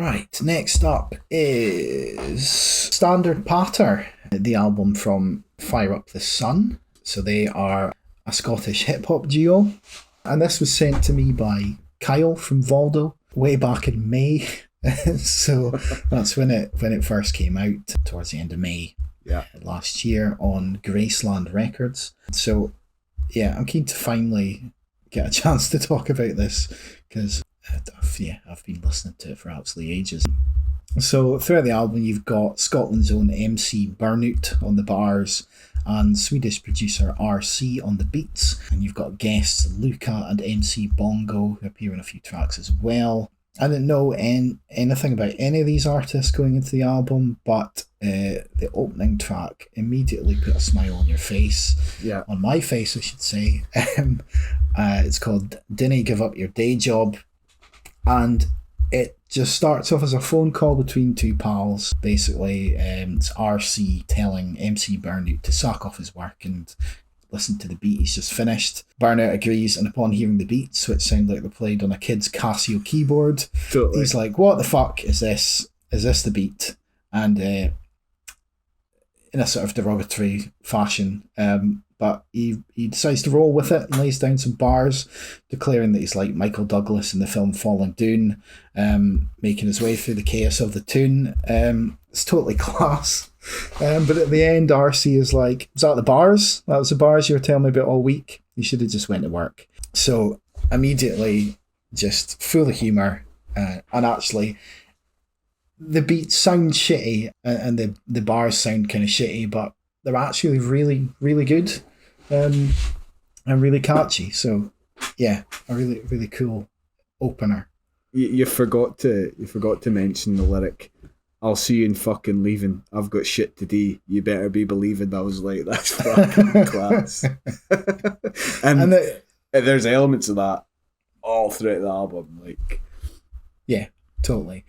Right, next up is Standard Patter, the album from Fire Up the Sun. So they are a Scottish hip-hop duo. And this was sent to me by Kyle from Voldo way back in May. So that's when it first came out, towards the end of May last year on Graceland Records. So yeah, I'm keen to finally get a chance to talk about this because I've been listening to it for absolutely ages. So throughout the album, you've got Scotland's own MC Burnout on the bars and Swedish producer RC on the beats. And you've got guests Luca and MC Bongo who appear on a few tracks as well. I didn't know anything about any of these artists going into the album, but the opening track immediately put a smile on your face. Yeah. On my face, I should say. It's called Dinna Give Up Your Day Job. And it just starts off as a phone call between two pals. Basically, it's RC telling MC Burnout to sack off his work and listen to the beat he's just finished. Burnout agrees, and upon hearing the beats, which sound like they're played on a kid's Casio keyboard, Totally. He's like, what the fuck is this? Is this the beat? And in a sort of derogatory fashion, but he decides to roll with it and lays down some bars, declaring that he's like Michael Douglas in the film Falling Down, making his way through the chaos of the tune. It's totally class. But at the end, RC is like, was that the bars? That was the bars you were telling me about all week? You should have just went to work. So immediately, just full of humour. And actually, the beats sound shitty and the bars sound kind of shitty, but they're actually really, really good and really catchy. So yeah, a really, really cool opener. You forgot to mention the lyric, "I'll see you in fucking leaving. I've got shit to do. You better be believing." I was like, that's fucking class. and there's elements of that all throughout the album. Like, yeah, totally.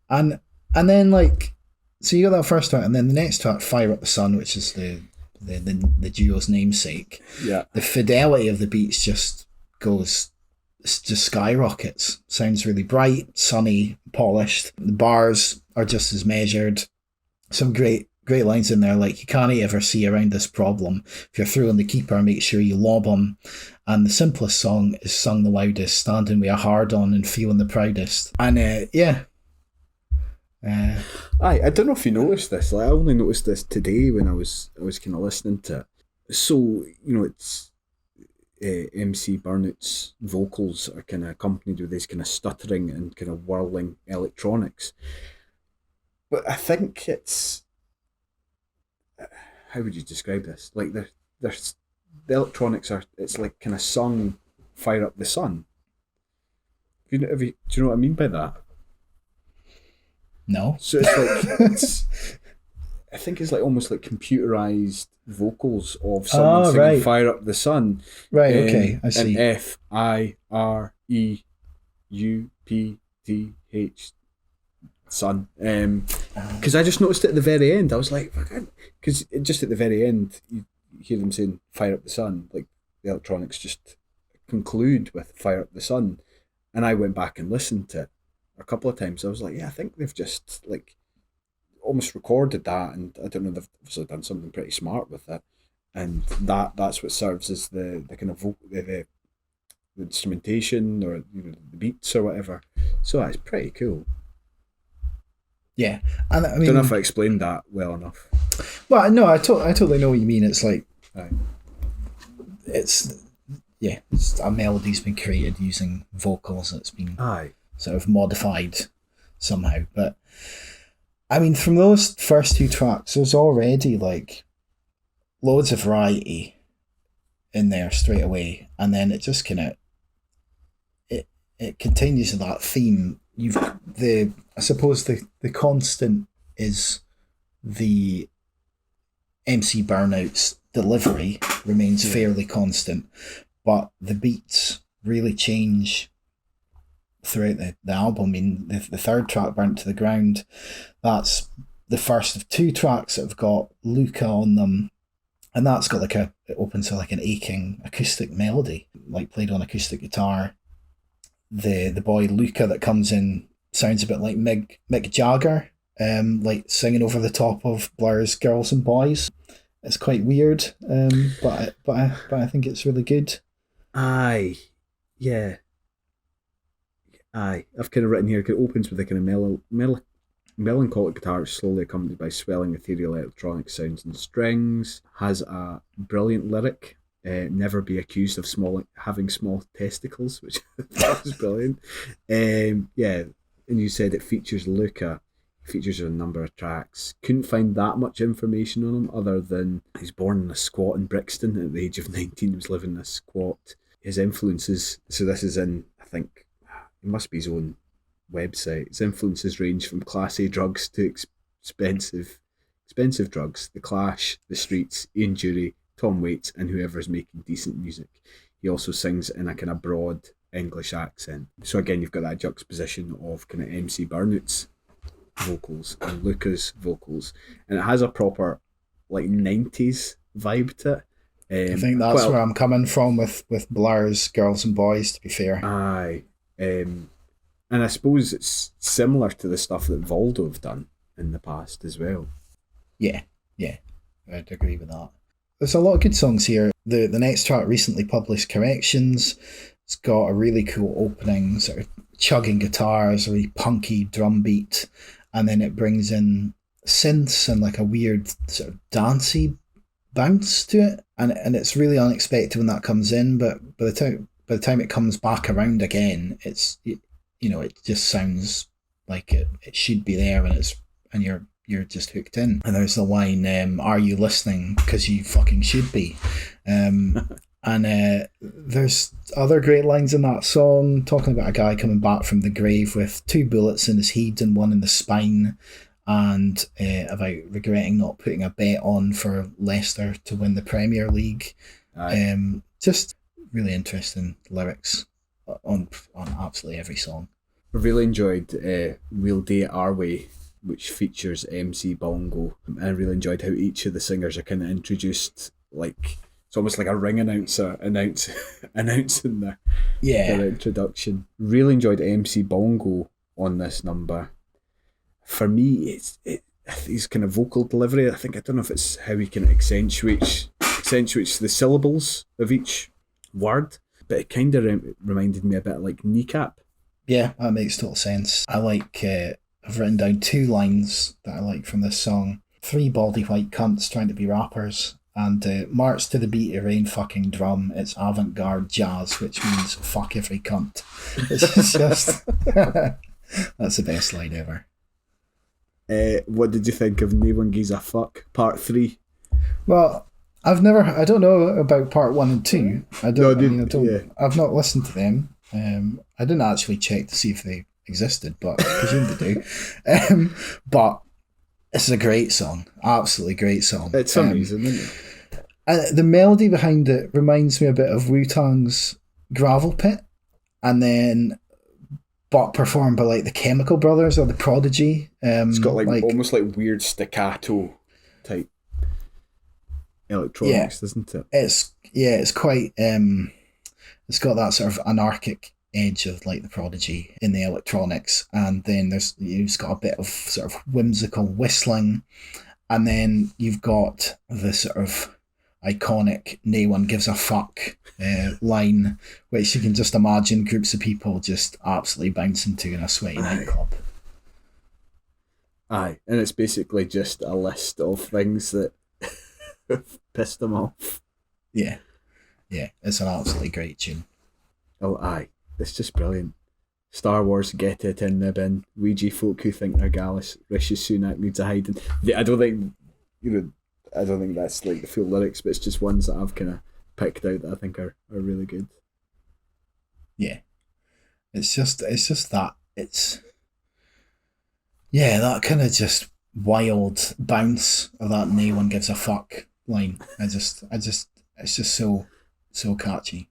And then like, so you got that first track, and then the next track, Fire Up the Sun, which is the duo's namesake. Yeah. The fidelity of the beats just skyrockets. Sounds really bright, sunny, polished. The bars are just as measured. Some great lines in there, like, you can't ever see around this problem. If you're throwing the keeper, make sure you lob him. And the simplest song is sung the loudest, standing with a hard on and feeling the proudest. And yeah. I don't know if you noticed this. Like, I only noticed this today when I was kind of listening to it. So, it's MC Burnout's vocals are kind of accompanied with this kind of stuttering and kind of whirling electronics. But I think it's, how would you describe this? Like, the electronics are, it's like kind of sung Fire Up the Sun. Do you know what I mean by that? No. So it's like, I think it's like almost like computerized vocals of someone singing right. Fire Up the Sun. Right, okay, I see. And FIREUPTH, Sun. Because I just noticed it at the very end. I was like, because just at the very end, you hear them saying Fire Up the Sun, like the electronics just conclude with Fire Up the Sun. And I went back and listened to it a couple of times. I was like, yeah, I think they've just like almost recorded that, and I don't know, they've obviously done something pretty smart with it, and that's what serves as the kind of the instrumentation or the beats or whatever. So that's pretty cool. Yeah, and I mean, don't know if I explained that well enough. Well, no, I totally know what you mean. It's like, it's a melody's been created using vocals that's been sort of modified somehow. But I mean, from those first two tracks, there's already like loads of variety in there straight away, and then it just kind of it continues with that theme. I suppose the constant is the MC Burnout's delivery remains fairly constant, but the beats really change throughout the album. I mean, the third track, Burnt to the Ground, that's the first of two tracks that have got Luca on them, and that's got it opens with like an aching acoustic melody, like played on acoustic guitar. The boy Luca that comes in sounds a bit like Mick Jagger, like singing over the top of Blur's Girls and Boys. It's quite weird, but I think it's really good. Aye, yeah, aye. I've kind of written here. It opens with a kind of melancholic guitar, slowly accompanied by swelling ethereal electronic sounds and strings. Has a brilliant lyric. Never be accused of having small testicles, which that was brilliant. Yeah, and you said it features Luca. Features a number of tracks. Couldn't find that much information on him other than he's born in a squat in Brixton at the age of 19. He was living in a squat. His influences, so this is in, I think, it must be his own website. His influences range from Class A drugs to expensive drugs. The Clash, The Streets, Ian Dury, Tom Waits, and whoever's making decent music. He also sings in a kind of broad English accent. So again, you've got that juxtaposition of kind of MC Burnout's vocals and Luca's vocals, and it has a proper like 90s vibe to it. I think that's where I'm coming from with Blur's Girls and Boys, to be fair. Aye. And I suppose it's similar to the stuff that Voldo have done in the past as well. Yeah, I'd agree with that. There's a lot of good songs here. The next track, recently published, Corrections, it's got a really cool opening, sort of chugging guitars, a really punky drum beat, and then it brings in synths and like a weird sort of dancey bounce to it, and it's really unexpected when that comes in. But by the time it comes back around again, it just sounds like it should be there, and you're just hooked in. And there's the line, "Are you listening? Because you fucking should be." And there's other great lines in that song, talking about a guy coming back from the grave with 2 bullets in his head and 1 in the spine, and about regretting not putting a bet on for Leicester to win the Premier League. Just really interesting lyrics on absolutely every song. I really enjoyed We'll Do It Our Way, which features MC Bongo. I really enjoyed how each of the singers are kind of introduced like... It's almost like a ring announcer announcing their introduction. Really enjoyed MC Bongo on this number. For me, his kind of vocal delivery. I don't know if it's how he kind of accentuates the syllables of each word, but it kind of reminded me a bit like Kneecap. Yeah, that makes total sense. I like. I've written down 2 lines that I like from this song. 3 baldy white cunts trying to be rappers. And march to the beat of rain fucking drum. It's avant-garde jazz, which means fuck every cunt. It's just... That's the best line ever. What did you think of No One Gives a Fuck, Part 3? Well, I don't know about Part 1 and 2. I've not listened to them. I didn't actually check to see if they existed, but I presume they do. But it's a great song. Absolutely great song. It's amazing, isn't it? The melody behind it reminds me a bit of Wu-Tang's Gravel Pit, but performed by like the Chemical Brothers or the Prodigy. It's got like almost like weird staccato type electronics, doesn't it? It's quite it's got that sort of anarchic edge of like the Prodigy in the electronics, and then you've got a bit of sort of whimsical whistling, and then you've got the sort of iconic "No One Gives a Fuck" line, which you can just imagine groups of people just absolutely bouncing to in a sweaty nightclub. Aye, and it's basically just a list of things that pissed them off. Yeah, it's an absolutely great tune. Oh, aye. It's just brilliant. Star Wars, get it in the bin. Ouija folk who think they're Gallus. Rishi Sunak needs a hiding. I don't think that's like the full lyrics, but it's just ones that I've kind of picked out that I think are really good. Yeah, it's just that that kind of just wild bounce of that "No One Gives a Fuck" line. It's just so catchy.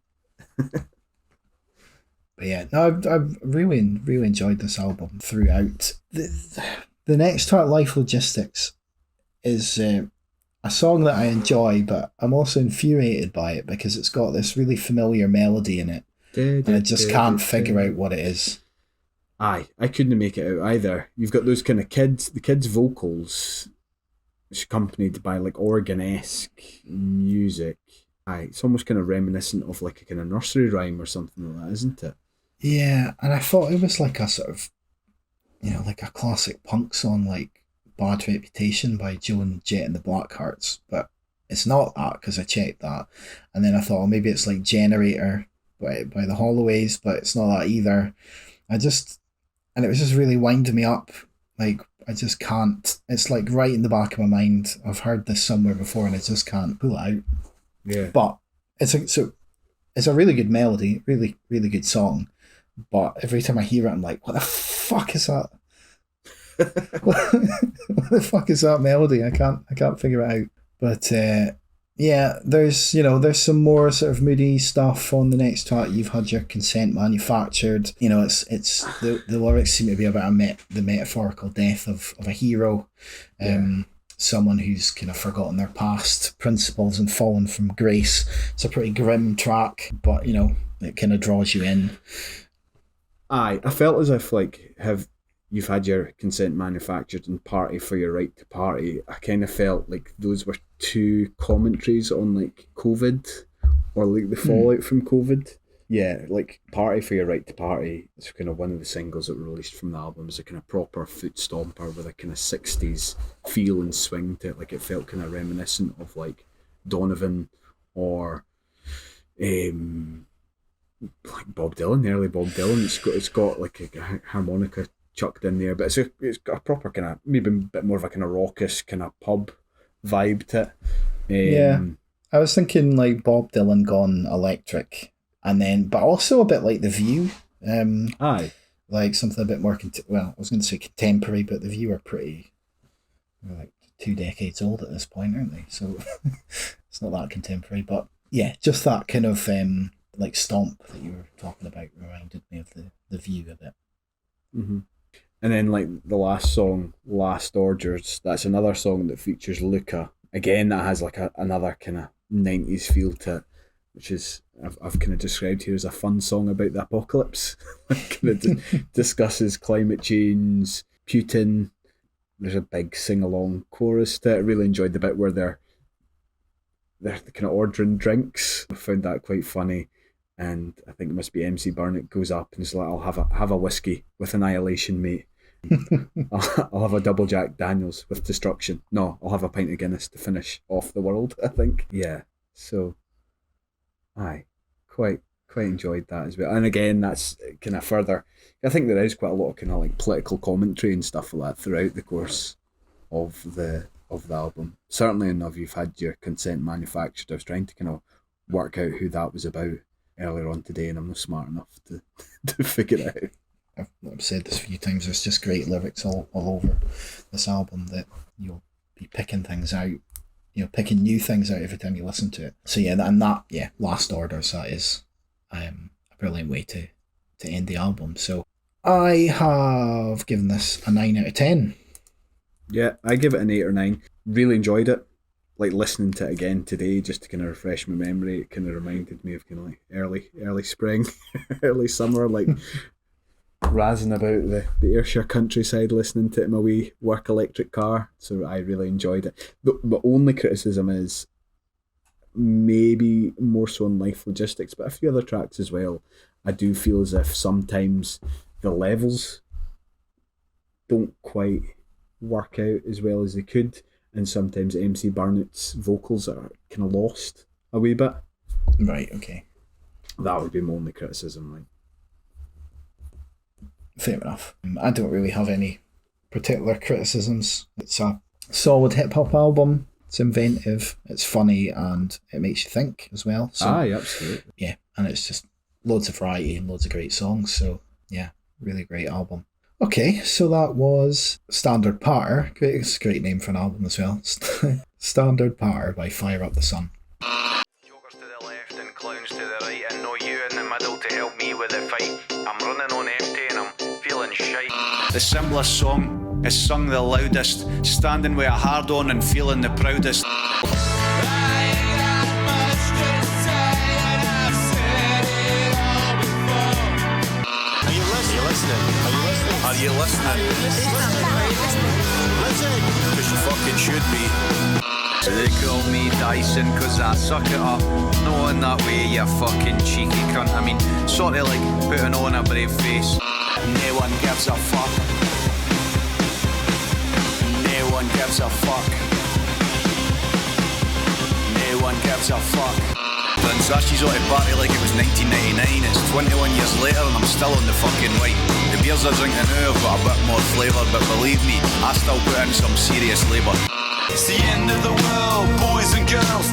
But yeah, no, I've really enjoyed this album throughout. The next track, Life Logistics, is a song that I enjoy, but I'm also infuriated by it because it's got this really familiar melody in it, and I just can't figure out what it is. Aye, I couldn't make it out either. You've got those kind of the kids' vocals, it's accompanied by like organ-esque music. Aye, it's almost kind of reminiscent of like a kind of nursery rhyme or something like that, isn't it? Yeah, and I thought it was like a sort of, like a classic punk song, like Bad Reputation by Joan Jett and the Blackhearts, but it's not that because I checked that. And then I thought, oh, maybe it's like Generator by the Holloways, but it's not that either. And it was just really winding me up. Like, I just can't, it's like right in the back of my mind. I've heard this somewhere before and I just can't pull it out. Yeah. But it's a really good melody, really, really good song. But every time I hear it, I'm like, what the fuck is that? What the fuck is that melody? I can't figure it out. But yeah, there's some more sort of moody stuff on the next track. You've had your consent manufactured. It's the lyrics seem to be about the metaphorical death of a hero, someone who's kind of forgotten their past principles and fallen from grace. It's a pretty grim track, but it kind of draws you in. Aye, I felt as if you've had your consent manufactured and party for your right to party. I kind of felt like those were two commentaries on like COVID or like the fallout from COVID. Yeah, like Party for Your Right to Party is kind of one of the singles that were released from the album. It's a kind of proper foot stomper with a kind of 60s feel and swing to it. Like it felt kind of reminiscent of like Donovan or like Bob Dylan, early Bob Dylan. It's got like a harmonica chucked in there, but it's got a proper kind of, maybe a bit more of a kind of raucous kind of pub vibe to it. Yeah, I was thinking like Bob Dylan gone electric, and then but also a bit like The View. Aye, like something a bit more I was going to say contemporary, but The View are they're like 2 decades old at this point, aren't they? So it's not that contemporary, but yeah, just that kind of like stomp that you were talking about reminded me of the View a bit. Mm-hmm. And then like the last song, Last Orders, that's another song that features Luca. Again, that has like another kind of 90s feel to it, which is I've kind of described here as a fun song about the apocalypse. Kind of discusses climate change, Putin. There's a big sing-along chorus to it. I really enjoyed the bit where they're kind of ordering drinks. I found that quite funny. And I think it must be MC Burnett goes up and is like, I'll have a whiskey with Annihilation, mate. I'll have a double Jack Daniels with Destruction. No, I'll have a pint of Guinness to finish off the world, I think. Yeah. So, aye, quite enjoyed that as well. And again, that's kind of further, I think there is quite a lot of kind of like political commentary and stuff like that throughout the course of the album. Certainly enough, you've had your consent manufactured. I was trying to kind of work out who that was about earlier on today, and I'm not smart enough to figure it out. I've said this a few times, there's just great lyrics all over this album that you'll be picking things out, picking new things out every time you listen to it. So yeah, Last Orders, that is a brilliant way to end the album. So I have given this a 9 out of 10. Yeah, I give it an 8 or 9. Really enjoyed it. Like listening to it again today, just to kind of refresh my memory, it kind of reminded me of kind of like early spring, early summer, like razzing about the Ayrshire countryside, listening to it in my wee work electric car. So I really enjoyed it. The only criticism is maybe more so on Life Logistics, but a few other tracks as well. I do feel as if sometimes the levels don't quite work out as well as they could. And sometimes MC Burnett's vocals are kind of lost a wee bit. Right, okay. That would be my only criticism. Like. Fair enough. I don't really have any particular criticisms. It's a solid hip-hop album. It's inventive, it's funny, and it makes you think as well. So, aye, absolutely. Yeah, and it's just loads of variety and loads of great songs. So, yeah, really great album. Okay, so that was Standard Patter. It's a great name for an album as well. Standard Patter by Fire Up the Sun. Jokers to the left and clowns to the right, and no you in the middle to help me with the fight. I'm running on empty and I'm feeling shite. The simplest song is sung the loudest, standing with a hard on and feeling the proudest. Are you listening? me Dyson, cause I suck it up. Knowing that way, you fucking cheeky cunt. I mean, sort of like putting on a brave face. No one gives a fuck. No one gives a fuck. No one gives a fuck. Done Sashi's out of party like it was 1999. It's 21 years later and I'm still on the fucking white. The beers I drink now have got a bit more flavour, but believe me, I still put in some serious labour. It's the end of the world, boys and girls.